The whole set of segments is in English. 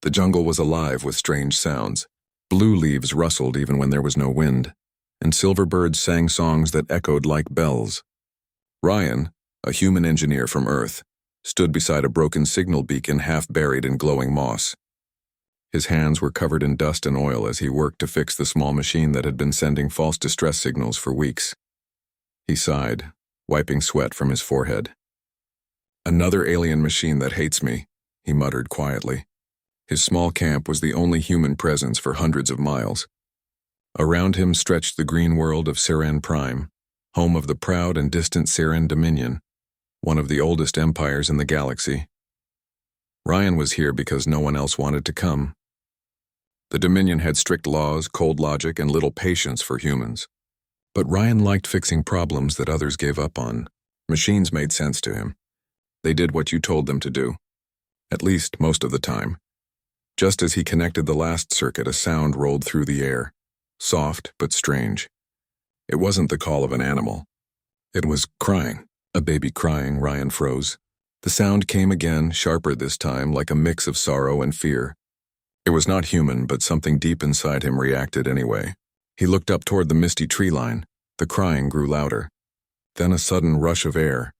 The jungle was alive with strange sounds. Blue leaves rustled even when there was no wind, and silver birds sang songs that echoed like bells. Ryan, a human engineer from Earth, stood beside a broken signal beacon half buried in glowing moss. His hands were covered in dust and oil as he worked to fix the small machine that had been sending false distress signals for weeks. He sighed, wiping sweat from his forehead. "Another alien machine that hates me," he muttered quietly. His small camp was the only human presence for hundreds of miles. Around him stretched the green world of SciFi-Prime, home of the proud and distant Saren Dominion, one of the oldest empires in the galaxy. Ryan was here because no one else wanted to come. The Dominion had strict laws, cold logic, and little patience for humans. But Ryan liked fixing problems that others gave up on. Machines made sense to him. They did what you told them to do. At least most of the time. Just as he connected the last circuit, a sound rolled through the air. Soft, but strange. It wasn't the call of an animal. It was crying. A baby crying. Ryan froze. The sound came again, sharper this time, like a mix of sorrow and fear. It was not human, but something deep inside him reacted anyway. He looked up toward the misty tree line. The crying grew louder. Then a sudden rush of air.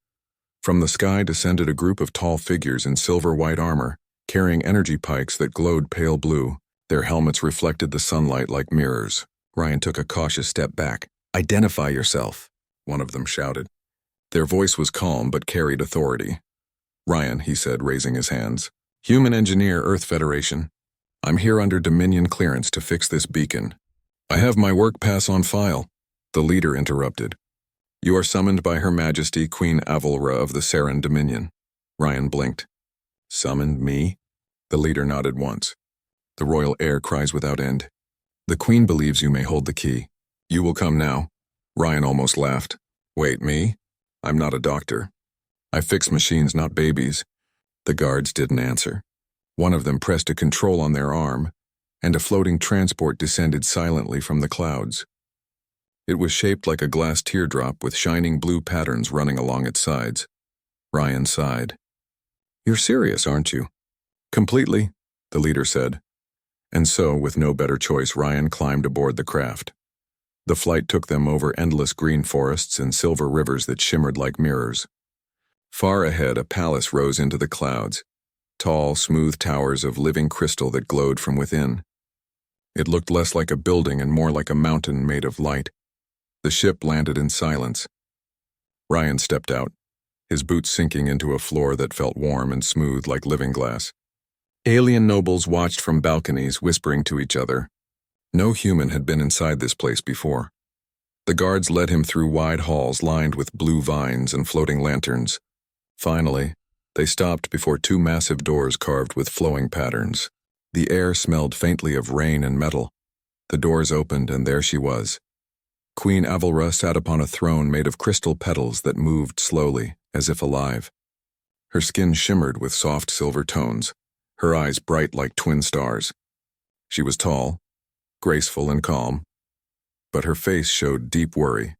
From the sky descended a group of tall figures in silver-white armor, carrying energy pikes that glowed pale blue. Their helmets reflected the sunlight like mirrors. Ryan took a cautious step back. "Identify yourself," one of them shouted. Their voice was calm but carried authority. "Ryan," he said, raising his hands. "Human Engineer, Earth Federation. I'm here under Dominion clearance to fix this beacon." "I have my work pass on file," the leader interrupted. "You are summoned by Her Majesty Queen Avalra of the Saren Dominion." Ryan blinked. "Summoned me?" The leader nodded once. "The royal heir cries without end. The Queen believes you may hold the key. You will come now." Ryan almost laughed. "Wait, me? I'm not a doctor. I fix machines, not babies." The guards didn't answer. One of them pressed a control on their arm, and a floating transport descended silently from the clouds. It was shaped like a glass teardrop with shining blue patterns running along its sides. Ryan sighed. "You're serious, aren't you?" "Completely," the leader said. And so, with no better choice, Ryan climbed aboard the craft. The flight took them over endless green forests and silver rivers that shimmered like mirrors. Far ahead, a palace rose into the clouds, tall, smooth towers of living crystal that glowed from within. It looked less like a building and more like a mountain made of light. The ship landed in silence. Ryan stepped out, his boots sinking into a floor that felt warm and smooth like living glass. Alien nobles watched from balconies, whispering to each other. No human had been inside this place before. The guards led him through wide halls lined with blue vines and floating lanterns. Finally, they stopped before two massive doors carved with flowing patterns. The air smelled faintly of rain and metal. The doors opened, and there she was. Queen Avalra sat upon a throne made of crystal petals that moved slowly, as if alive. Her skin shimmered with soft silver tones, her eyes bright like twin stars. She was tall, graceful and calm, but her face showed deep worry.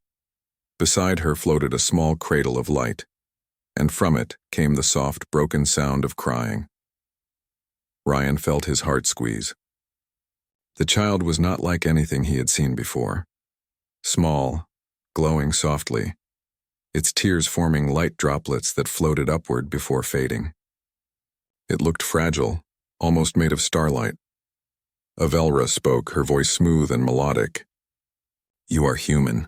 Beside her floated a small cradle of light, and from it came the soft, broken sound of crying. Ryan felt his heart squeeze. The child was not like anything he had seen before. Small, glowing softly, its tears forming light droplets that floated upward before fading. It looked fragile, almost made of starlight. Avalra spoke, her voice smooth and melodic. "You are human.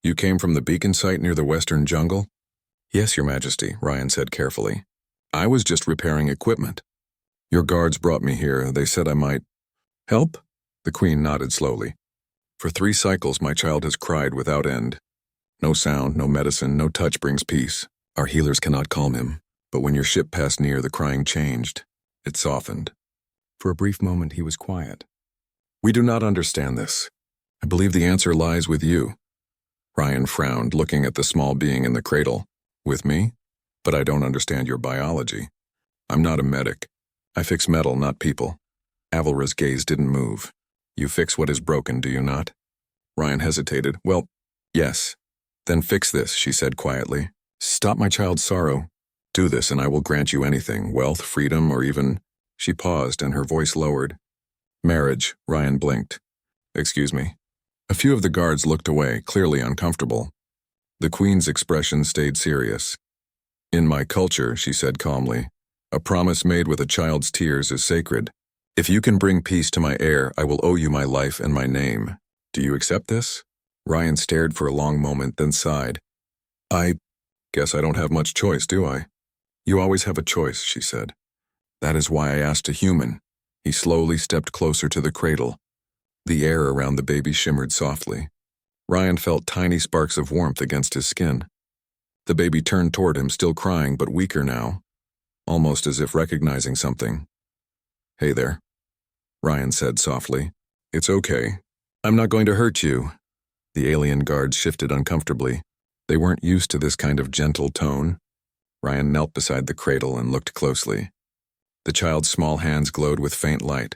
You came from the beacon site near the western jungle?" "Yes, Your Majesty," Ryan said carefully. "I was just repairing equipment. Your guards brought me here. They said I might..." "Help?" The Queen nodded slowly. "For 3 cycles my child has cried without end. No sound, no medicine, no touch brings peace. Our healers cannot calm him. But when your ship passed near, the crying changed. It softened." For a brief moment he was quiet. "We do not understand this. I believe the answer lies with you." Ryan frowned, looking at the small being in the cradle. "With me? But I don't understand your biology. I'm not a medic. I fix metal, not people." Avalra's gaze didn't move. "You fix what is broken, do you not?" Ryan hesitated. "Well, yes." "Then fix this," she said quietly. "Stop my child's sorrow. Do this and I will grant you anything, wealth, freedom, or even..." She paused and her voice lowered. Marriage, Ryan blinked. Excuse me. A few of the guards looked away, clearly uncomfortable. The Queen's expression stayed serious. In my culture, she said calmly, a promise made with a child's tears is sacred. If you can bring peace to my heir, I will owe you my life and my name. Do you accept this? Ryan stared for a long moment, then sighed. I guess I don't have much choice, do I? You always have a choice, she said. That is why I asked a human. He slowly stepped closer to the cradle. The air around the baby shimmered softly. Ryan felt tiny sparks of warmth against his skin. The baby turned toward him, still crying, but weaker now, almost as if recognizing something. Hey there, Ryan said softly. It's okay. I'm not going to hurt you. The alien guards shifted uncomfortably. They weren't used to this kind of gentle tone. Ryan knelt beside the cradle and looked closely. The child's small hands glowed with faint light,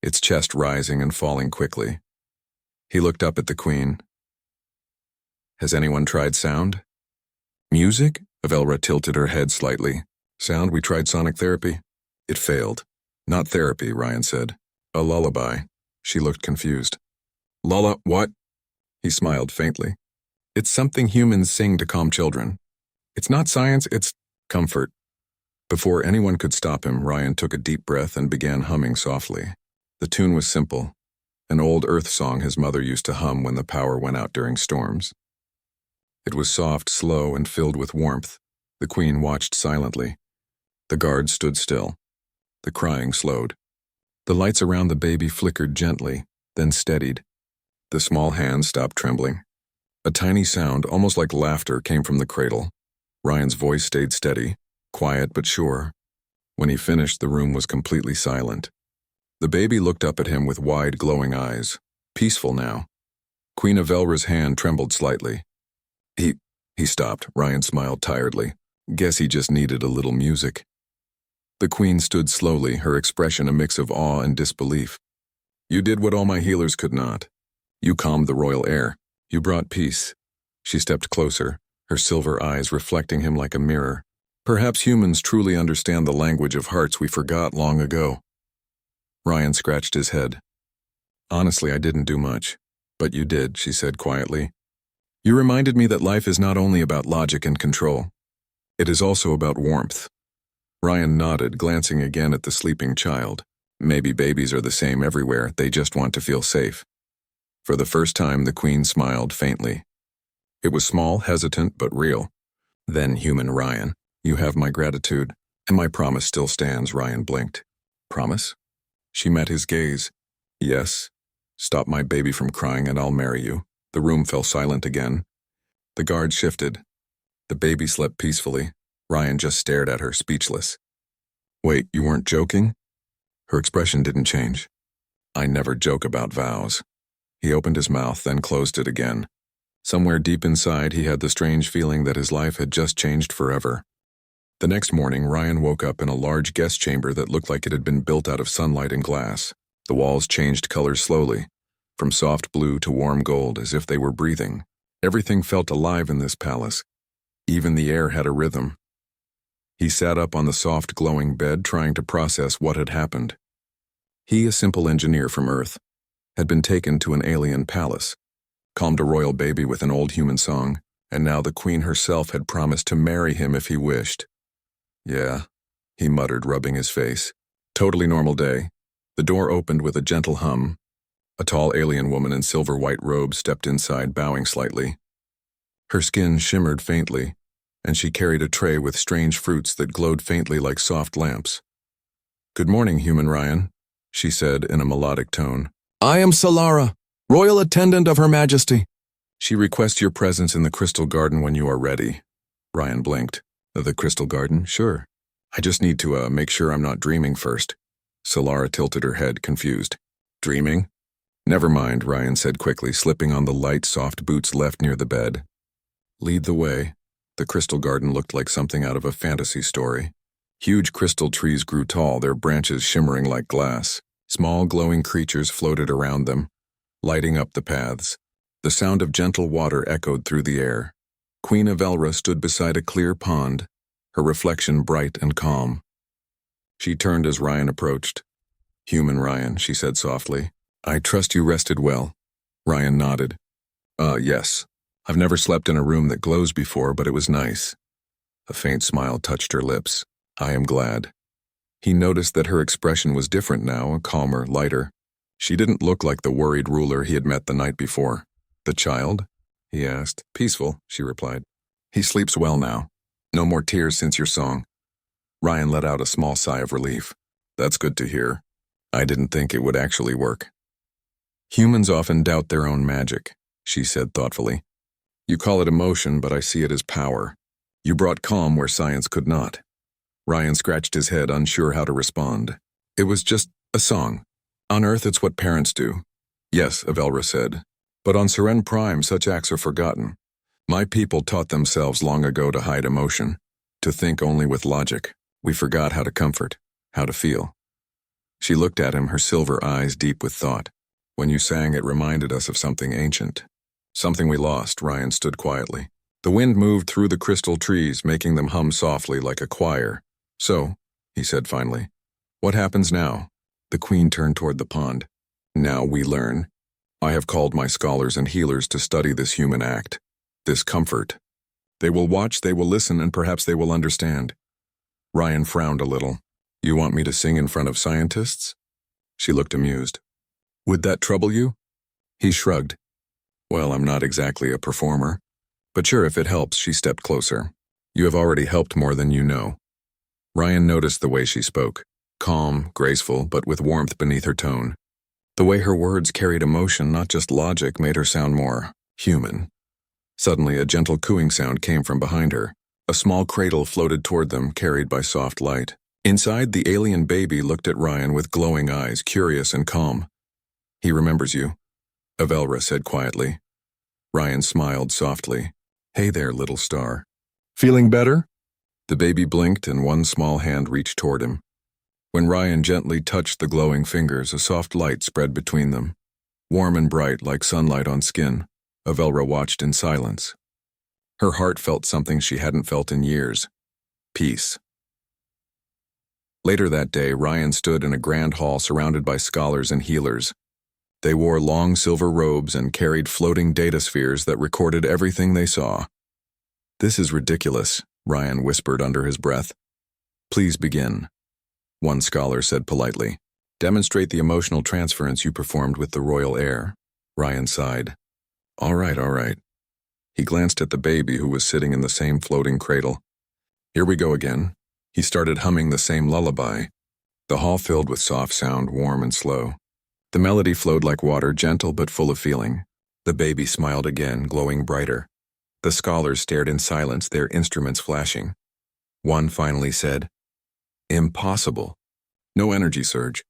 its chest rising and falling quickly. He looked up at the Queen. Has anyone tried sound? Music? Avelra tilted her head slightly. Sound, we tried sonic therapy. It failed. Not therapy, Ryan said. A lullaby. She looked confused. Lulla, what? He smiled faintly. It's something humans sing to calm children. It's not science, it's comfort. Before anyone could stop him, Ryan took a deep breath and began humming softly. The tune was simple, an old Earth song his mother used to hum when the power went out during storms. It was soft, slow, and filled with warmth. The Queen watched silently. The guards stood still. The crying slowed. The lights around the baby flickered gently, then steadied. The small hands stopped trembling. A tiny sound, almost like laughter, came from the cradle. Ryan's voice stayed steady, quiet but sure. When he finished, the room was completely silent. The baby looked up at him with wide, glowing eyes, peaceful now. Queen Avelra's hand trembled slightly. He stopped. Ryan smiled tiredly. Guess he just needed a little music. The Queen stood slowly, her expression a mix of awe and disbelief. You did what all my healers could not. You calmed the royal air. You brought peace. She stepped closer, her silver eyes reflecting him like a mirror. Perhaps humans truly understand the language of hearts we forgot long ago. Ryan scratched his head. Honestly, I didn't do much. But you did, she said quietly. You reminded me that life is not only about logic and control. It is also about warmth. Ryan nodded, glancing again at the sleeping child. Maybe babies are the same everywhere, they just want to feel safe. For the first time, the Queen smiled faintly. It was small, hesitant, but real. Then, human Ryan, you have my gratitude, and my promise still stands, Ryan blinked. Promise? She met his gaze. Yes. Stop my baby from crying and I'll marry you. The room fell silent again. The guard shifted. The baby slept peacefully. Ryan just stared at her, speechless. Wait, you weren't joking? Her expression didn't change. I never joke about vows. He opened his mouth, then closed it again. Somewhere deep inside, he had the strange feeling that his life had just changed forever. The next morning, Ryan woke up in a large guest chamber that looked like it had been built out of sunlight and glass. The walls changed colors slowly, from soft blue to warm gold, as if they were breathing. Everything felt alive in this palace. Even the air had a rhythm. He sat up on the soft, glowing bed, trying to process what had happened. He, a simple engineer from Earth, had been taken to an alien palace, calmed a royal baby with an old human song, and now the Queen herself had promised to marry him if he wished. Yeah, he muttered, rubbing his face. Totally normal day. The door opened with a gentle hum. A tall alien woman in silver-white robes stepped inside, bowing slightly. Her skin shimmered faintly, and she carried a tray with strange fruits that glowed faintly like soft lamps. Good morning, human Ryan, she said in a melodic tone. I am Solara, royal attendant of Her Majesty. She requests your presence in the Crystal Garden when you are ready. Ryan blinked. The Crystal Garden? Sure. I just need to make sure I'm not dreaming first. Solara tilted her head, confused. Dreaming? Never mind, Ryan said quickly, slipping on the light, soft boots left near the bed. Lead the way. The Crystal Garden looked like something out of a fantasy story. Huge crystal trees grew tall, their branches shimmering like glass. Small, glowing creatures floated around them, lighting up the paths. The sound of gentle water echoed through the air. Queen Avelra stood beside a clear pond, her reflection bright and calm. She turned as Ryan approached. "Human Ryan," she said softly. "I trust you rested well." Ryan nodded. Yes. I've never slept in a room that glows before, but it was nice." A faint smile touched her lips. "I am glad." He noticed that her expression was different now, calmer, lighter. She didn't look like the worried ruler he had met the night before. "The child?" he asked. "Peaceful," she replied. "He sleeps well now. No more tears since your song." Ryan let out a small sigh of relief. "That's good to hear. I didn't think it would actually work." "Humans often doubt their own magic," she said thoughtfully. "You call it emotion, but I see it as power. You brought calm where science could not." Ryan scratched his head, unsure how to respond. "It was just a song. On Earth, it's what parents do." "Yes," Avelra said. "But on SciFi-Prime, such acts are forgotten. My people taught themselves long ago to hide emotion, to think only with logic. We forgot how to comfort, how to feel." She looked at him, her silver eyes deep with thought. "When you sang, it reminded us of something ancient. Something we lost." Ryan stood quietly. The wind moved through the crystal trees, making them hum softly like a choir. "So," he said finally, "what happens now?" The Queen turned toward the pond. "Now we learn. I have called my scholars and healers to study this human act, this comfort. They will watch, they will listen, and perhaps they will understand." Ryan frowned a little. "You want me to sing in front of scientists?" She looked amused. "Would that trouble you?" He shrugged. "Well, I'm not exactly a performer. But sure, if it helps." She stepped closer. "You have already helped more than you know." Ryan noticed the way she spoke. Calm, graceful, but with warmth beneath her tone. The way her words carried emotion, not just logic, made her sound more human. Suddenly, a gentle cooing sound came from behind her. A small cradle floated toward them, carried by soft light. Inside, the alien baby looked at Ryan with glowing eyes, curious and calm. "He remembers you," Avelra said quietly. Ryan smiled softly. "Hey there, little star. Feeling better?" The baby blinked, and one small hand reached toward him. When Ryan gently touched the glowing fingers, a soft light spread between them. Warm and bright, like sunlight on skin, Avelra watched in silence. Her heart felt something she hadn't felt in years. Peace. Later that day, Ryan stood in a grand hall surrounded by scholars and healers. They wore long silver robes and carried floating data spheres that recorded everything they saw. "This is ridiculous," Ryan whispered under his breath. "Please begin," one scholar said politely. "Demonstrate the emotional transference you performed with the royal heir." Ryan sighed. All right. He glanced at the baby who was sitting in the same floating cradle. "Here we go again." He started humming the same lullaby. The hall filled with soft sound, warm and slow. The melody flowed like water, gentle but full of feeling. The baby smiled again, glowing brighter. The scholars stared in silence, their instruments flashing. One finally said, "Impossible. No energy surge,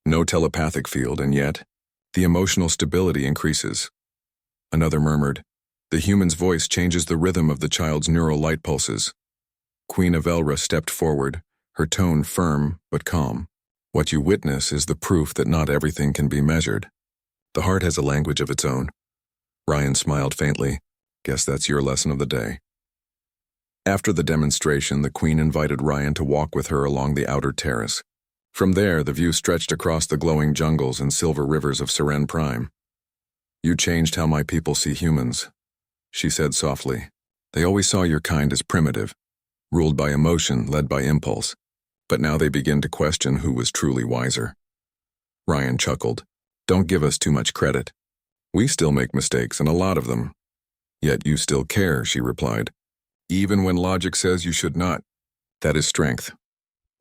no telepathic field, and yet, the emotional stability increases." Another murmured, "The human's voice changes the rhythm of the child's neural light pulses." Queen Avelra stepped forward, her tone firm but calm. "What you witness is the proof that not everything can be measured. The heart has a language of its own." Ryan smiled faintly. "Guess that's your lesson of the day." After the demonstration, the Queen invited Ryan to walk with her along the outer terrace. From there, the view stretched across the glowing jungles and silver rivers of SciFi-Prime. "You changed how my people see humans," she said softly. "They always saw your kind as primitive, ruled by emotion, led by impulse. But now they begin to question who was truly wiser." Ryan chuckled. "Don't give us too much credit. We still make mistakes, and a lot of them." "Yet you still care," she replied. "Even when logic says you should not. That is strength."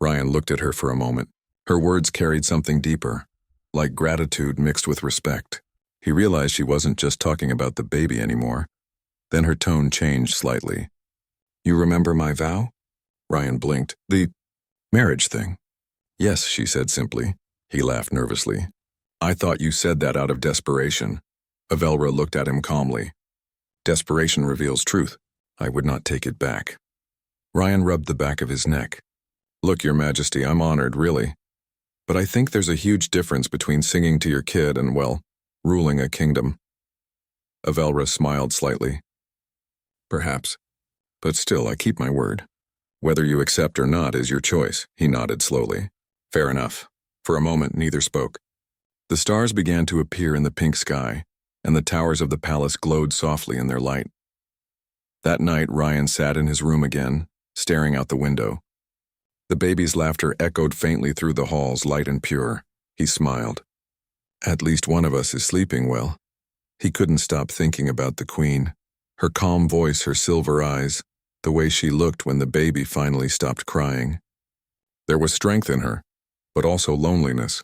Ryan looked at her for a moment. Her words carried something deeper, like gratitude mixed with respect. He realized she wasn't just talking about the baby anymore. Then her tone changed slightly. "You remember my vow?" Ryan blinked. "The marriage thing?" "Yes," she said simply. He laughed nervously. "I thought you said that out of desperation." Avelra looked at him calmly. "Desperation reveals truth. I would not take it back." Ryan rubbed the back of his neck. "Look, Your Majesty, I'm honored, really. But I think there's a huge difference between singing to your kid and, well, ruling a kingdom." Avelra smiled slightly. "Perhaps. But still, I keep my word. Whether you accept or not is your choice, he nodded slowly. Fair enough. For a moment, neither spoke. The stars began to appear in the pink sky, and the towers of the palace glowed softly in their light. That night, Ryan sat in his room again, staring out the window. The baby's laughter echoed faintly through the halls, light and pure. He smiled. At least one of us is sleeping well. He couldn't stop thinking about the Queen. Her calm voice, her silver eyes, the way she looked when the baby finally stopped crying. There was strength in her, but also loneliness.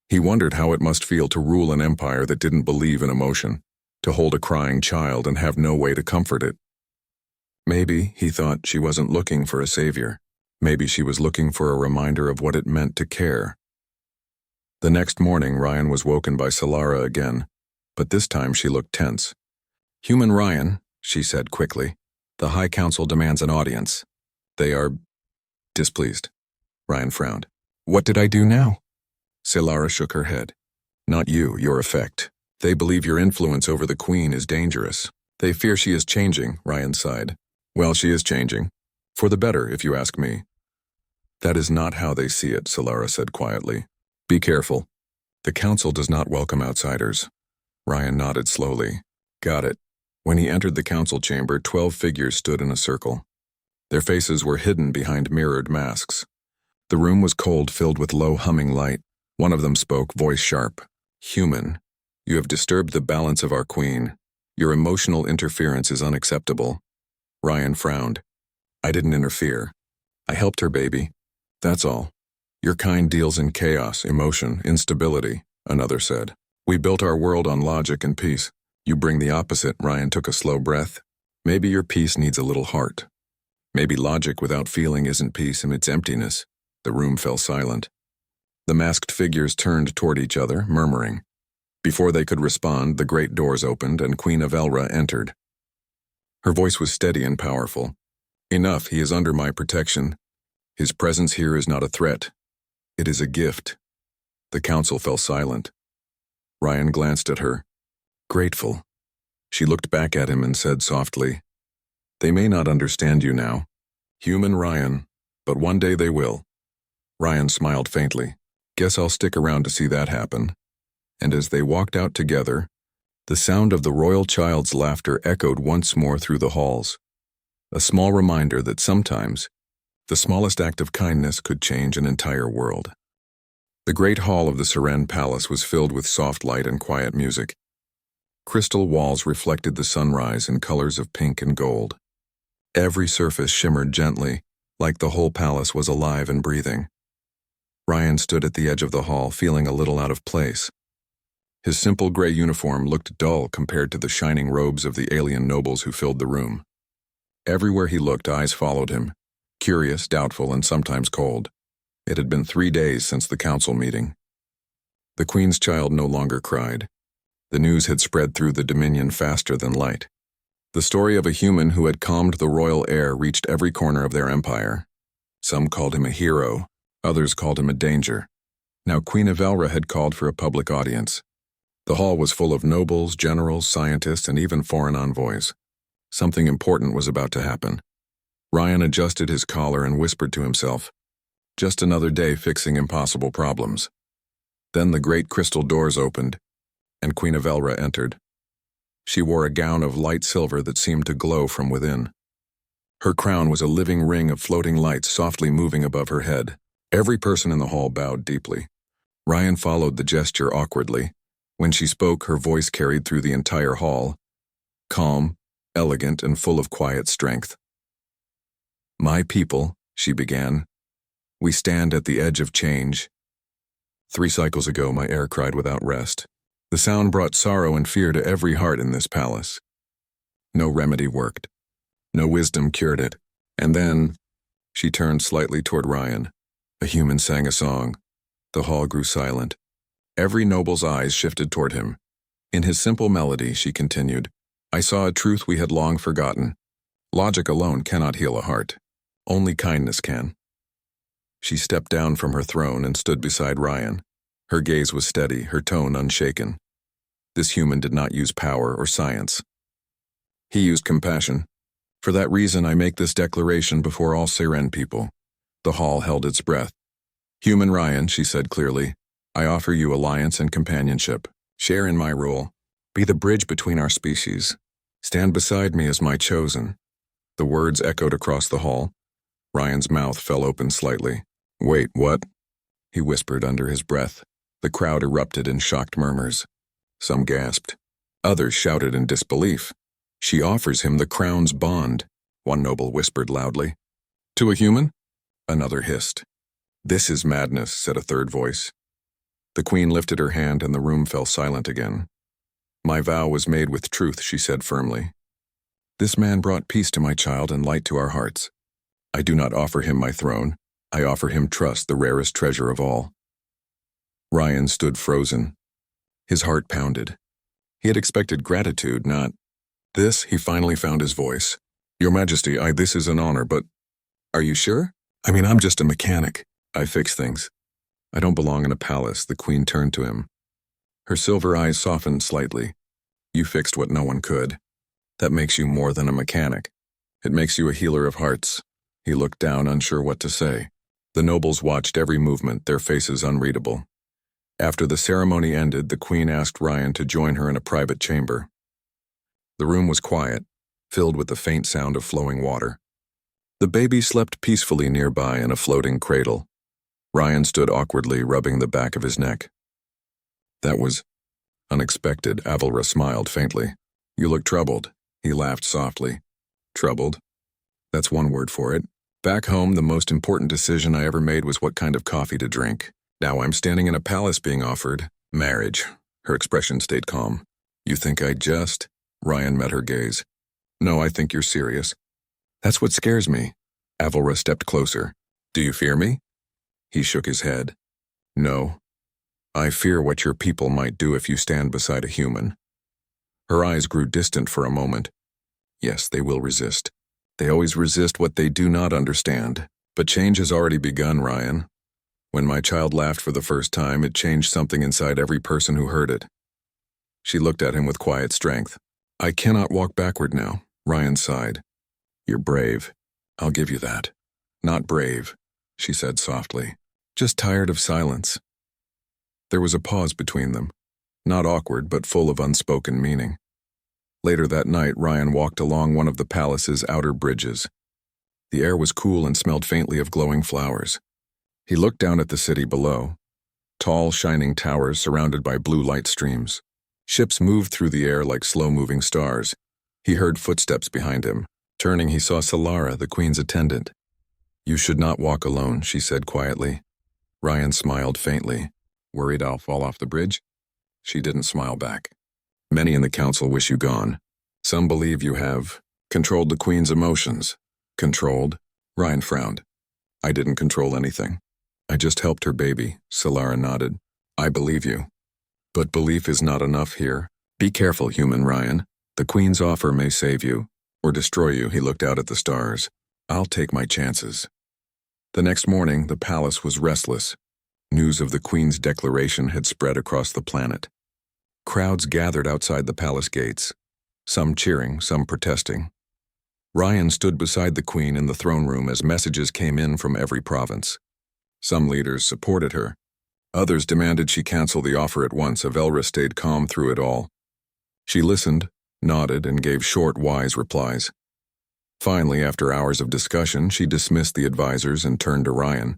He wondered how it must feel to rule an empire that didn't believe in emotion, to hold a crying child and have no way to comfort it. Maybe, he thought, she wasn't looking for a savior. Maybe she was looking for a reminder of what it meant to care. The next morning, Ryan was woken by Lyra again, but this time she looked tense. "Human Ryan," she said quickly, "the High Council demands an audience. They are displeased." Ryan frowned. "What did I do now?" Lyra shook her head. "Not you, your effect. They believe your influence over the Queen is dangerous. They fear she is changing," Ryan sighed. "Well, she is changing. For the better, if you ask me." "That is not how they see it," Lyra said quietly. "Be careful. The Council does not welcome outsiders." Ryan nodded slowly. "Got it." When he entered the council chamber, 12 figures stood in a circle. Their faces were hidden behind mirrored masks. The room was cold, filled with low humming light. One of them spoke, voice sharp. "Human, you have disturbed the balance of our Queen. Your emotional interference is unacceptable." Ryan frowned. "I didn't interfere. I helped her baby. That's all." "Your kind deals in chaos, emotion, instability," another said. "We built our world on logic and peace. You bring the opposite." Ryan took a slow breath. "Maybe your peace needs a little heart. Maybe logic without feeling isn't peace and it's emptiness." The room fell silent. The masked figures turned toward each other, murmuring. Before they could respond, the great doors opened and Queen Avelra entered. Her voice was steady and powerful. "Enough, he is under my protection. His presence here is not a threat. It is a gift." The council fell silent. Ryan glanced at her. Grateful. She looked back at him and said softly, "They may not understand you now, human Ryan, but one day they will." Ryan smiled faintly. "Guess I'll stick around to see that happen." And as they walked out together, the sound of the royal child's laughter echoed once more through the halls. A small reminder that sometimes, the smallest act of kindness could change an entire world. The great hall of the Seren Palace was filled with soft light and quiet music. Crystal walls reflected the sunrise in colors of pink and gold. Every surface shimmered gently, like the whole palace was alive and breathing. Ryan stood at the edge of the hall, feeling a little out of place. His simple gray uniform looked dull compared to the shining robes of the alien nobles who filled the room. Everywhere he looked, eyes followed him, curious, doubtful, and sometimes cold. It had been 3 days since the council meeting. The Queen's child no longer cried. The news had spread through the Dominion faster than light. The story of a human who had calmed the royal air reached every corner of their empire. Some called him a hero, others called him a danger. Now Queen Avelra had called for a public audience. The hall was full of nobles, generals, scientists, and even foreign envoys. Something important was about to happen. Ryan adjusted his collar and whispered to himself, "Just another day fixing impossible problems." Then the great crystal doors opened, and Queen Avelra entered. She wore a gown of light silver that seemed to glow from within. Her crown was a living ring of floating lights softly moving above her head. Every person in the hall bowed deeply. Ryan followed the gesture awkwardly. When she spoke, her voice carried through the entire hall, calm, elegant, and full of quiet strength. "My people," she began, "we stand at the edge of change. 3 cycles ago, my air cried without rest. The sound brought sorrow and fear to every heart in this palace. No remedy worked. No wisdom cured it. And then," she turned slightly toward Ryan, "a human sang a song." The hall grew silent. Every noble's eyes shifted toward him. In his simple melody, she continued, "I saw a truth we had long forgotten. Logic alone cannot heal a heart. Only kindness can." She stepped down from her throne and stood beside Ryan. Her gaze was steady, her tone unshaken. This human did not use power or science. He used compassion. For that reason, I make this declaration before all Siren people. The hall held its breath. Human Ryan, she said clearly, I offer you alliance and companionship. Share in my rule. Be the bridge between our species. Stand beside me as my chosen. The words echoed across the hall. Ryan's mouth fell open slightly. Wait, what? He whispered under his breath. The crowd erupted in shocked murmurs. Some gasped. Others shouted in disbelief. She offers him the crown's bond, one noble whispered loudly. To a human? Another hissed. This is madness, said a third voice. The queen lifted her hand and the room fell silent again. My vow was made with truth, she said firmly. This man brought peace to my child and light to our hearts. I do not offer him my throne. I offer him trust, the rarest treasure of all. Ryan stood frozen. His heart pounded. He had expected gratitude, not this. He finally found his voice. Your Majesty, this is an honor, but are you sure? I'm just a mechanic. I fix things. I don't belong in a palace, the queen turned to him. Her silver eyes softened slightly. You fixed what no one could. That makes you more than a mechanic. It makes you a healer of hearts. He looked down, unsure what to say. The nobles watched every movement, their faces unreadable. After the ceremony ended, the queen asked Ryan to join her in a private chamber. The room was quiet, filled with the faint sound of flowing water. The baby slept peacefully nearby in a floating cradle. Ryan stood awkwardly, rubbing the back of his neck. That was unexpected. Avalra smiled faintly. You look troubled. He laughed softly. Troubled? That's one word for it. Back home, the most important decision I ever made was what kind of coffee to drink. Now I'm standing in a palace being offered marriage. Her expression stayed calm. You think I jest? Ryan met her gaze. No, I think you're serious. That's what scares me. Avalra stepped closer. Do you fear me? He shook his head. No. I fear what your people might do if you stand beside a human. Her eyes grew distant for a moment. Yes, they will resist. They always resist what they do not understand. But change has already begun, Ryan. When my child laughed for the first time, it changed something inside every person who heard it. She looked at him with quiet strength. I cannot walk backward now, Ryan sighed. You're brave. I'll give you that. Not brave, she said softly. Just tired of silence. There was a pause between them. Not awkward, but full of unspoken meaning. Later that night, Ryan walked along one of the palace's outer bridges. The air was cool and smelled faintly of glowing flowers. He looked down at the city below. Tall, shining towers surrounded by blue light streams. Ships moved through the air like slow-moving stars. He heard footsteps behind him. Turning, he saw Lyra, the queen's attendant. You should not walk alone, she said quietly. Ryan smiled faintly. Worried I'll fall off the bridge? She didn't smile back. Many in the council wish you gone. Some believe you have controlled the queen's emotions. Controlled? Ryan frowned. I didn't control anything. I just helped her baby, Lyra nodded. I believe you. But belief is not enough here. Be careful, human Ryan. The queen's offer may save you, or destroy you. He looked out at the stars. I'll take my chances. The next morning, the palace was restless. News of the queen's declaration had spread across the planet. Crowds gathered outside the palace gates, some cheering, some protesting. Ryan stood beside the queen in the throne room as messages came in from every province. Some leaders supported her. Others demanded she cancel the offer at once. Avalra stayed calm through it all. She listened, nodded, and gave short, wise replies. Finally, after hours of discussion, she dismissed the advisors and turned to Ryan.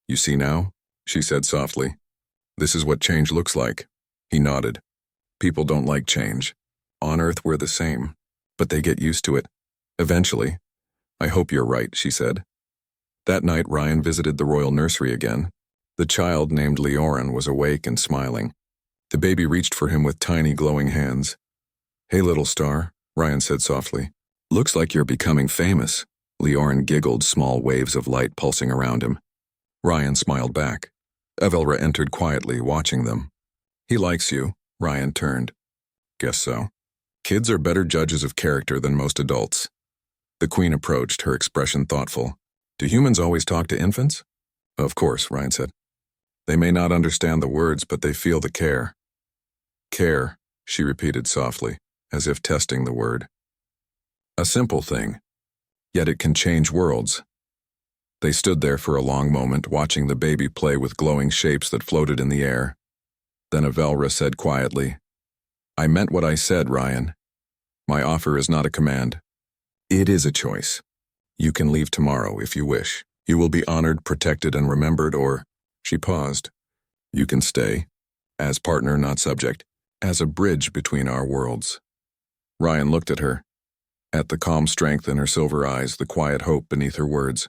You see now? She said softly. This is what change looks like. He nodded. People don't like change. On Earth, we're the same, but they get used to it. Eventually. I hope you're right, she said. That night, Ryan visited the royal nursery again. The child, named Lyra, was awake and smiling. The baby reached for him with tiny, glowing hands. Hey, little star, Ryan said softly. Looks like you're becoming famous. Lyra giggled, small waves of light pulsing around him. Ryan smiled back. Avalra entered quietly, watching them. He likes you, Ryan turned. Guess so. Kids are better judges of character than most adults. The queen approached, her expression thoughtful. Do humans always talk to infants? Of course, Ryan said. They may not understand the words, but they feel the care. Care, she repeated softly, as if testing the word. A simple thing, yet it can change worlds. They stood there for a long moment, watching the baby play with glowing shapes that floated in the air. Then Avelra said quietly, "I meant what I said, Ryan. My offer is not a command. It is a choice. You can leave tomorrow if you wish. You will be honored, protected, and remembered, or—" She paused. "You can stay. As partner, not subject. As a bridge between our worlds." Ryan looked at her. At the calm strength in her silver eyes, the quiet hope beneath her words.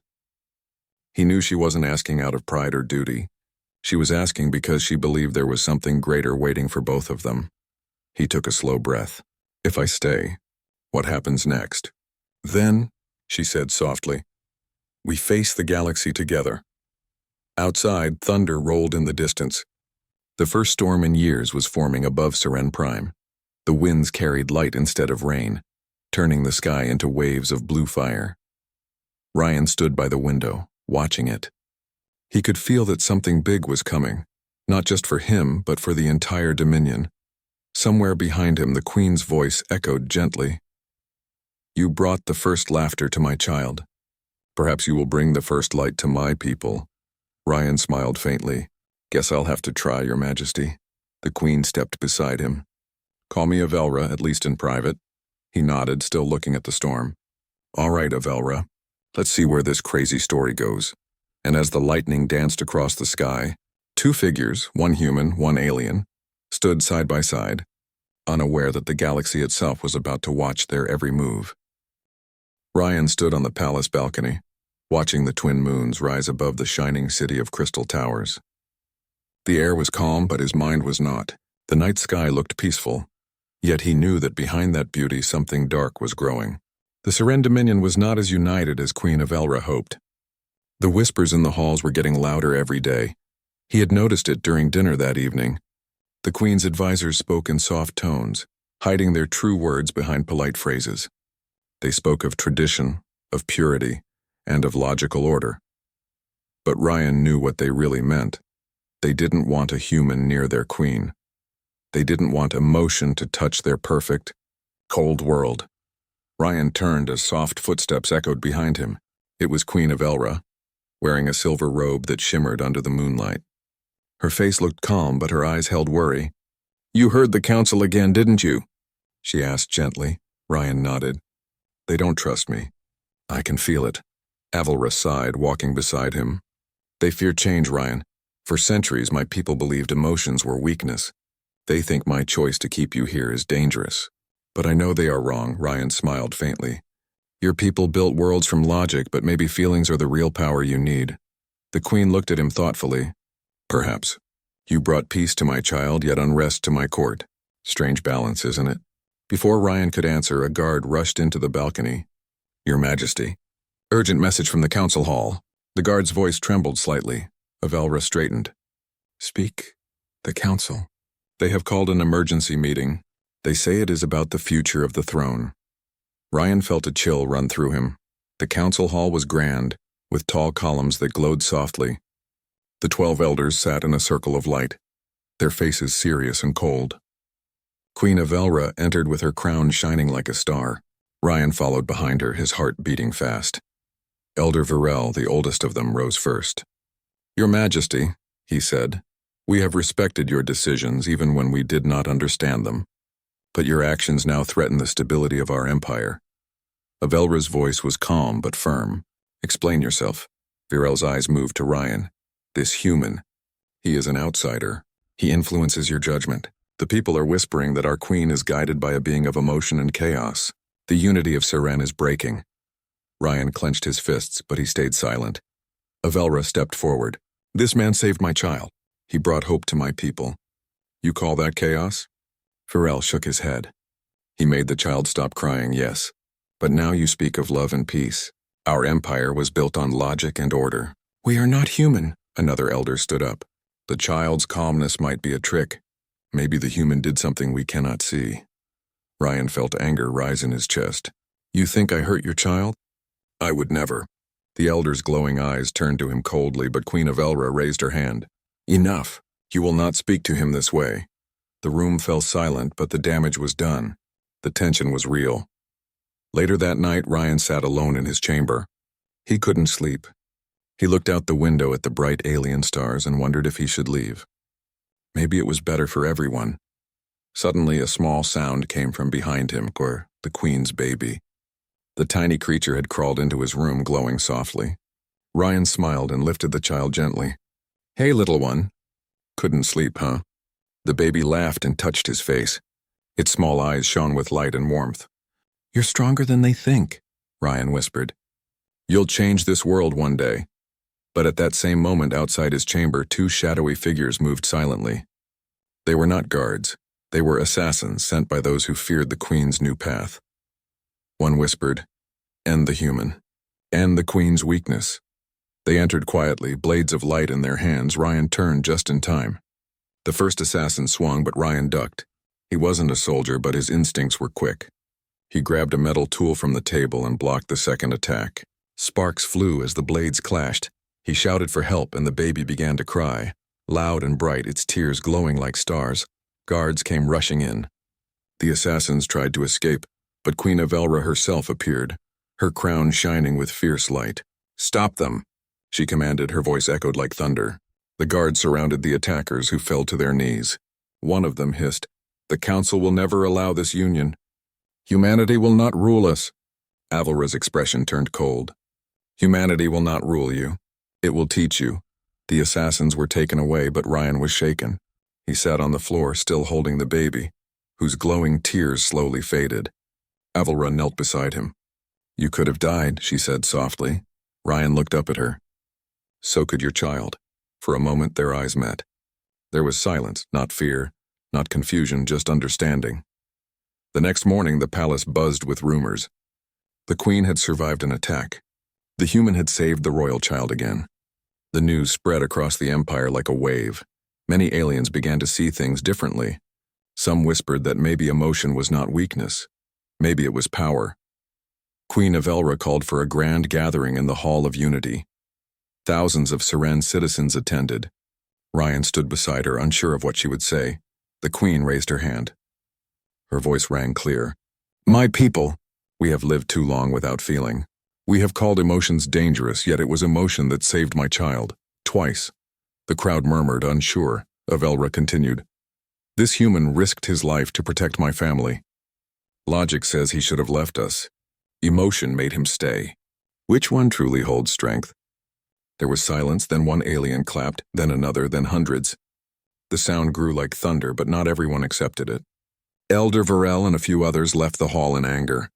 He knew she wasn't asking out of pride or duty. She was asking because she believed there was something greater waiting for both of them. He took a slow breath. "If I stay, what happens next?" "Then," she said softly, "we face the galaxy together." Outside, thunder rolled in the distance. The first storm in years was forming above SciFi-Prime. The winds carried light instead of rain, turning the sky into waves of blue fire. Ryan stood by the window, watching it. He could feel that something big was coming, not just for him, but for the entire Dominion. Somewhere behind him, the Queen's voice echoed gently. "You brought the first laughter to my child. Perhaps you will bring the first light to my people." Ryan smiled faintly. "Guess I'll have to try, Your Majesty." The Queen stepped beside him. "Call me Avelra, at least in private." He nodded, still looking at the storm. "All right, Avelra. Let's see where this crazy story goes." And as the lightning danced across the sky, two figures, one human, one alien, stood side by side, unaware that the galaxy itself was about to watch their every move. Ryan stood on the palace balcony, watching the twin moons rise above the shining city of crystal towers. The air was calm, but his mind was not. The night sky looked peaceful, yet he knew that behind that beauty something dark was growing. The Seren Dominion was not as united as Queen Avelra hoped. The whispers in the halls were getting louder every day. He had noticed it during dinner that evening. The Queen's advisors spoke in soft tones, hiding their true words behind polite phrases. They spoke of tradition, of purity, and of logical order. But Ryan knew what they really meant. They didn't want a human near their queen. They didn't want emotion to touch their perfect, cold world. Ryan turned as soft footsteps echoed behind him. It was Queen Avelra, wearing a silver robe that shimmered under the moonlight. Her face looked calm, but her eyes held worry. "You heard the council again, didn't you?" she asked gently. Ryan nodded. "They don't trust me. I can feel it." Avelra sighed, walking beside him. "They fear change, Ryan. For centuries, my people believed emotions were weakness. They think my choice to keep you here is dangerous. But I know they are wrong." Ryan smiled faintly. "Your people built worlds from logic, but maybe feelings are the real power you need." The Queen looked at him thoughtfully. "Perhaps. You brought peace to my child, yet unrest to my court. Strange balance, isn't it?" Before Ryan could answer, a guard rushed into the balcony. "Your Majesty." "Urgent message from the council hall." The guard's voice trembled slightly. Avelra straightened. "Speak. The council." "They have called an emergency meeting. They say it is about the future of the throne." Ryan felt a chill run through him. The council hall was grand, with tall columns that glowed softly. The 12 elders sat in a circle of light, their faces serious and cold. Queen Avelra entered with her crown shining like a star. Ryan followed behind her, his heart beating fast. Elder Varel, the oldest of them, rose first. "Your Majesty," he said, "we have respected your decisions even when we did not understand them. But your actions now threaten the stability of our empire." Avelra's voice was calm but firm. "Explain yourself." Varel's eyes moved to Ryan. "This human, he is an outsider. He influences your judgment. The people are whispering that our queen is guided by a being of emotion and chaos. The unity of Seren is breaking." Ryan clenched his fists, but he stayed silent. Avelra stepped forward. "This man saved my child. He brought hope to my people. You call that chaos?" Varel shook his head. "He made the child stop crying, yes. But now you speak of love and peace. Our empire was built on logic and order." "We are not human," another elder stood up. "The child's calmness might be a trick. Maybe the human did something we cannot see." Ryan felt anger rise in his chest. "You think I hurt your child?" "I would never." The elder's glowing eyes turned to him coldly, but Queen Avelra raised her hand. "Enough. You will not speak to him this way." The room fell silent, but the damage was done. The tension was real. Later that night, Ryan sat alone in his chamber. He couldn't sleep. He looked out the window at the bright alien stars and wondered if he should leave. Maybe it was better for everyone. Suddenly, a small sound came from behind him, the Queen's baby. The tiny creature had crawled into his room, glowing softly. Ryan smiled and lifted the child gently. "Hey, little one. Couldn't sleep, huh?" The baby laughed and touched his face. Its small eyes shone with light and warmth. "You're stronger than they think," Ryan whispered. "You'll change this world one day." But at that same moment outside his chamber, two shadowy figures moved silently. They were not guards. They were assassins sent by those who feared the Queen's new path. One whispered, "End the human. End the Queen's weakness." They entered quietly, blades of light in their hands. Ryan turned just in time. The first assassin swung, but Ryan ducked. He wasn't a soldier, but his instincts were quick. He grabbed a metal tool from the table and blocked the second attack. Sparks flew as the blades clashed. He shouted for help, and the baby began to cry, loud and bright, its tears glowing like stars. Guards came rushing in. The assassins tried to escape, but Queen Avelra herself appeared, her crown shining with fierce light. "Stop them," she commanded, her voice echoed like thunder. The guards surrounded the attackers, who fell to their knees. One of them hissed, "The Council will never allow this union. Humanity will not rule us." Avelra's expression turned cold. "Humanity will not rule you. It will teach you." The assassins were taken away, but Ryan was shaken. He sat on the floor, still holding the baby, whose glowing tears slowly faded. Avelra knelt beside him. "You could have died," she said softly. Ryan looked up at her. "So could your child." For a moment, their eyes met. There was silence, not fear, not confusion, just understanding. The next morning, the palace buzzed with rumors. The Queen had survived an attack. The human had saved the royal child again. The news spread across the empire like a wave. Many aliens began to see things differently. Some whispered that maybe emotion was not weakness. Maybe it was power. Queen Avelra called for a grand gathering in the Hall of Unity. Thousands of Seren citizens attended. Ryan stood beside her, unsure of what she would say. The Queen raised her hand. Her voice rang clear. "My people, we have lived too long without feeling. We have called emotions dangerous, yet it was emotion that saved my child. Twice." The crowd murmured, unsure. Avelra continued. "This human risked his life to protect my family. Logic says he should have left us. Emotion made him stay. Which one truly holds strength?" There was silence, then one alien clapped, then another, then hundreds. The sound grew like thunder, but not everyone accepted it. Elder Varel and a few others left the hall in anger.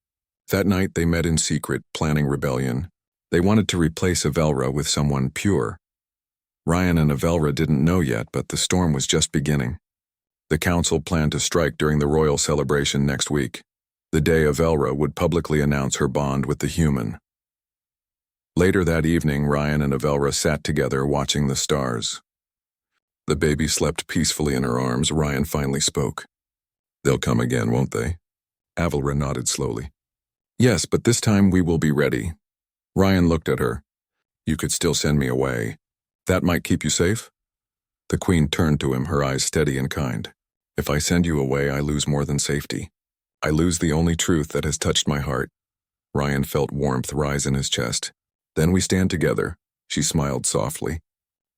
That night they met in secret, planning rebellion. They wanted to replace Avelra with someone pure. Ryan and Avelra didn't know yet, but the storm was just beginning. The council planned to strike during the royal celebration next week, the day Avelra would publicly announce her bond with the human. Later that evening, Ryan and Avelra sat together watching the stars. The baby slept peacefully in her arms. Ryan finally spoke. "They'll come again, won't they?" Avelra nodded slowly. "Yes, but this time we will be ready." Ryan looked at her. "You could still send me away. That might keep you safe?" The Queen turned to him, her eyes steady and kind. "If I send you away, I lose more than safety. I lose the only truth that has touched my heart." Ryan felt warmth rise in his chest. "Then we stand together," she smiled softly.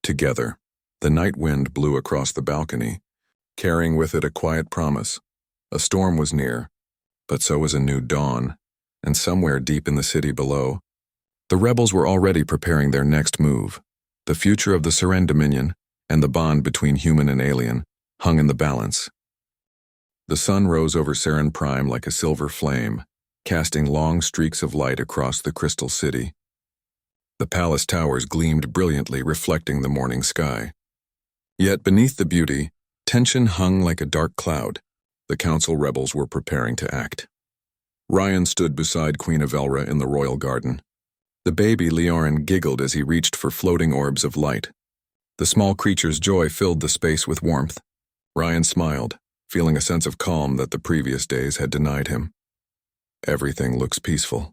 Together. The night wind blew across the balcony, carrying with it a quiet promise. A storm was near, but so was a new dawn, and somewhere deep in the city below, the rebels were already preparing their next move. The future of the Seren Dominion, and the bond between human and alien, hung in the balance. The sun rose over Seren Prime like a silver flame, casting long streaks of light across the crystal city. The palace towers gleamed brilliantly, reflecting the morning sky. Yet beneath the beauty, tension hung like a dark cloud. The council rebels were preparing to act. Ryan stood beside Queen Avelra in the royal garden. The baby Leorin giggled as he reached for floating orbs of light. The small creature's joy filled the space with warmth. Ryan smiled, feeling a sense of calm that the previous days had denied him. "Everything looks peaceful,"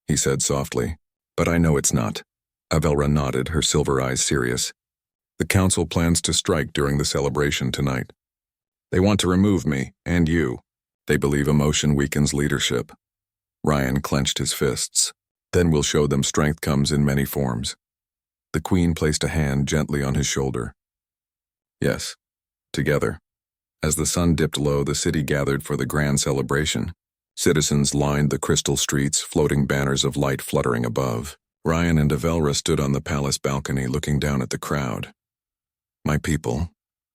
he said softly. "But I know it's not." Avelra nodded, her silver eyes serious. "The council plans to strike during the celebration tonight. They want to remove me, and you. They believe emotion weakens leadership." Ryan clenched his fists. Then we'll show them strength comes in many forms. The Queen placed a hand gently on his shoulder. Yes, together. As the sun dipped low, the city gathered for the grand celebration. Citizens lined the crystal streets, floating banners of light fluttering above. Ryan and Avelra stood on the palace balcony looking down at the crowd. "My people,"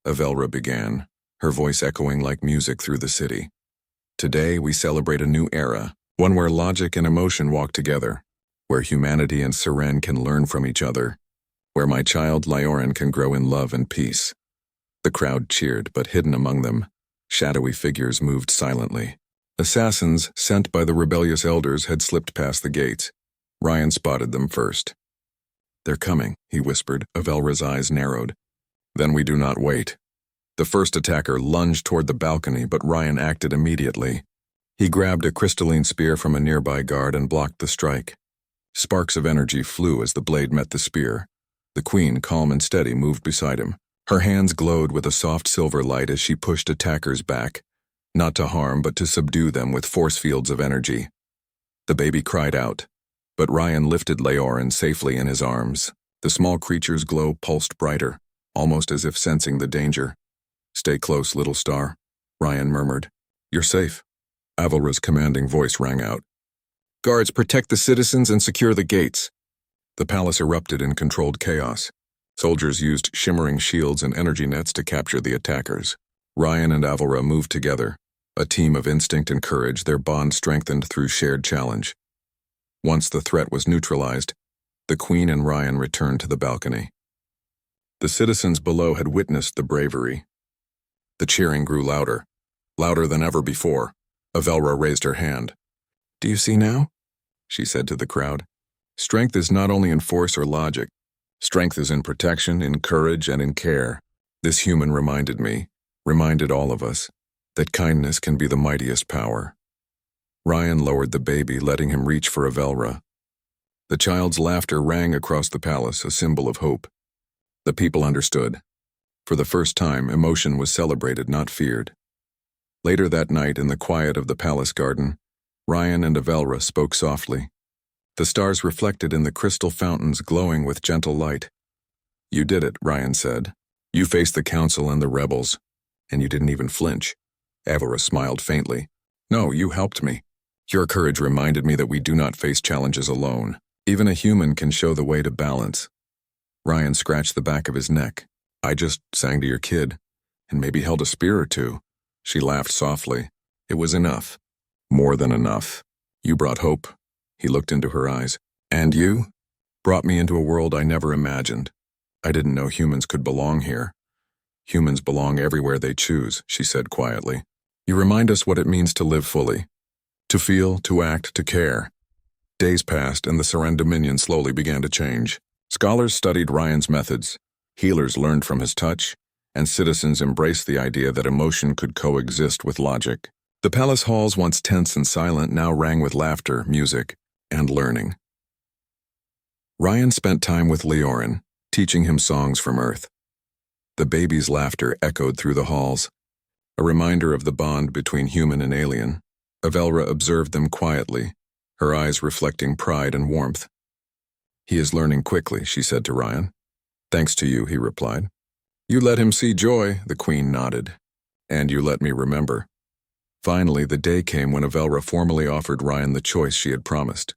Avelra began, her voice echoing like music through the city. "Today we celebrate a new era, one where logic and emotion walk together, where humanity and Seren can learn from each other, where my child Lyra can grow in love and peace." The crowd cheered, but hidden among them, shadowy figures moved silently. Assassins sent by the rebellious elders had slipped past the gates. Ryan spotted them first. "They're coming," he whispered. Avelra's eyes narrowed. "Then we do not wait." The first attacker lunged toward the balcony, but Ryan acted immediately. He grabbed a crystalline spear from a nearby guard and blocked the strike. Sparks of energy flew as the blade met the spear. The Queen, calm and steady, moved beside him. Her hands glowed with a soft silver light as she pushed attackers back, not to harm but to subdue them with force fields of energy. The baby cried out, but Ryan lifted Lyra safely in his arms. The small creature's glow pulsed brighter, almost as if sensing the danger. "Stay close, little star," Ryan murmured. "You're safe." Avelra's commanding voice rang out. "Guards, protect the citizens and secure the gates." The palace erupted in controlled chaos. Soldiers used shimmering shields and energy nets to capture the attackers. Ryan and Avelra moved together, a team of instinct and courage, their bond strengthened through shared challenge. Once the threat was neutralized, the Queen and Ryan returned to the balcony. The citizens below had witnessed the bravery. The cheering grew louder, louder than ever before. Avelra raised her hand. "Do you see now?" she said to the crowd. "Strength is not only in force or logic. Strength is in protection, in courage, and in care." This human reminded all of us, that kindness can be the mightiest power. Ryan lowered the baby, letting him reach for Avelra. The child's laughter rang across the palace, a symbol of hope. The people understood. For the first time, emotion was celebrated, not feared. Later that night, in the quiet of the palace garden, Ryan and Avelra spoke softly. The stars reflected in the crystal fountains, glowing with gentle light. "You did it," Ryan said. "You faced the council and the rebels, and you didn't even flinch." Avelra smiled faintly. "No, you helped me. Your courage reminded me that we do not face challenges alone. Even a human can show the way to balance." Ryan scratched the back of his neck. "I just sang to your kid, and maybe held a spear or two." She laughed softly. "It was enough. More than enough. You brought hope." He looked into her eyes. "And you? Brought me into a world I never imagined. I didn't know humans could belong here." "Humans belong everywhere they choose," she said quietly. "You remind us what it means to live fully. To feel, to act, to care." Days passed, and the Seren Dominion slowly began to change. Scholars studied Ryan's methods, healers learned from his touch, and citizens embraced the idea that emotion could coexist with logic. The palace halls, once tense and silent, now rang with laughter, music, and learning. Ryan spent time with Lyra, teaching him songs from Earth. The baby's laughter echoed through the halls, a reminder of the bond between human and alien. Avelra observed them quietly, her eyes reflecting pride and warmth. "He is learning quickly," she said to Ryan. "Thanks to you," he replied. "You let him see joy," the Queen nodded. "And you let me remember." Finally, the day came when Avelra formally offered Ryan the choice she had promised.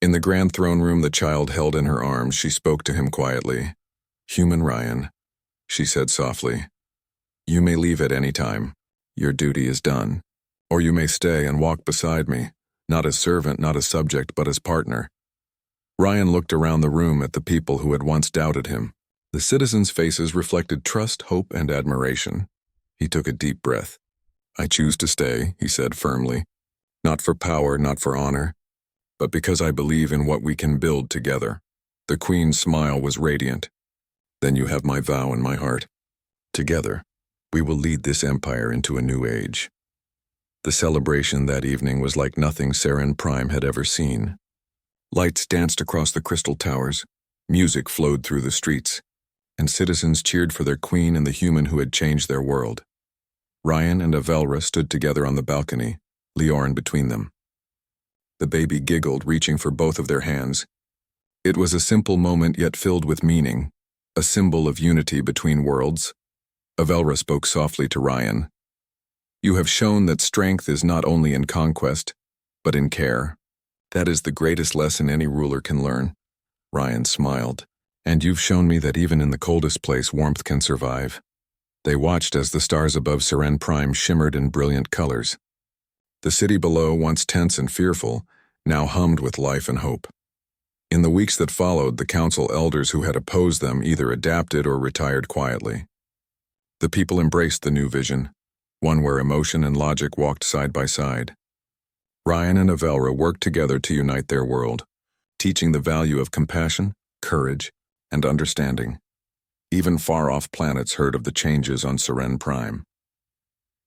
In the grand throne room the child held in her arms, she spoke to him quietly. "Human Ryan," she said softly, "you may leave at any time. Your duty is done. Or you may stay and walk beside me, not as servant, not as subject, but as partner." Ryan looked around the room at the people who had once doubted him. The citizens' faces reflected trust, hope, and admiration. He took a deep breath. "I choose to stay," he said firmly. "Not for power, not for honor, but because I believe in what we can build together." The Queen's smile was radiant. "Then you have my vow in my heart. Together, we will lead this empire into a new age." The celebration that evening was like nothing SciFi-Prime had ever seen. Lights danced across the crystal towers, music flowed through the streets, and citizens cheered for their queen and the human who had changed their world. Ryan and Avelra stood together on the balcony, Lyra between them. The baby giggled, reaching for both of their hands. It was a simple moment yet filled with meaning, a symbol of unity between worlds. Avelra spoke softly to Ryan. You have shown that strength is not only in conquest, but in care. That is the greatest lesson any ruler can learn. Ryan smiled. And you've shown me that even in the coldest place, warmth can survive. They watched as the stars above SCIFI-Prime shimmered in brilliant colors. The city below, once tense and fearful, now hummed with life and hope. In the weeks that followed, the council elders who had opposed them either adapted or retired quietly. The people embraced the new vision, one where emotion and logic walked side by side. Ryan and Avelra worked together to unite their world, teaching the value of compassion, courage, and understanding. Even far-off planets heard of the changes on SCIFI-Prime.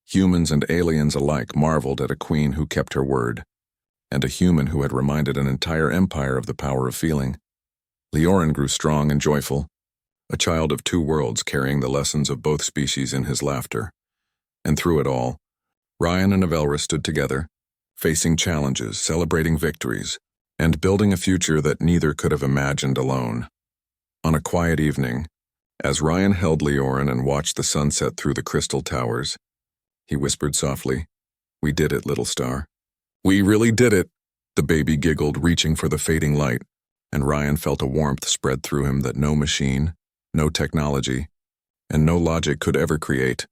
Humans and aliens alike marveled at a queen who kept her word, and a human who had reminded an entire empire of the power of feeling. Lyra grew strong and joyful, a child of two worlds carrying the lessons of both species in his laughter. And through it all, Ryan and Avelra stood together, facing challenges, celebrating victories, and building a future that neither could have imagined alone. On a quiet evening, as Ryan held Lyra and watched the sunset through the crystal towers, he whispered softly, "We did it, little star." "We really did it," the baby giggled, reaching for the fading light, and Ryan felt a warmth spread through him that no machine, no technology, and no logic could ever create.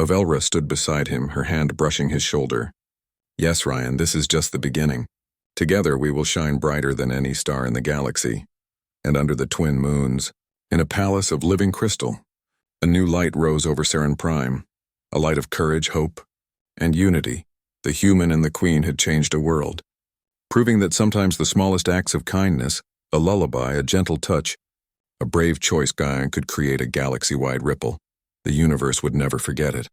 Avelra stood beside him, her hand brushing his shoulder. "Yes, Ryan, this is just the beginning. Together we will shine brighter than any star in the galaxy." And under the twin moons, in a palace of living crystal, a new light rose over SCIFI-Prime, a light of courage, hope, and unity. The human and the queen had changed a world, proving that sometimes the smallest acts of kindness, a lullaby, a gentle touch, a brave choice could create a galaxy-wide ripple. The universe would never forget it.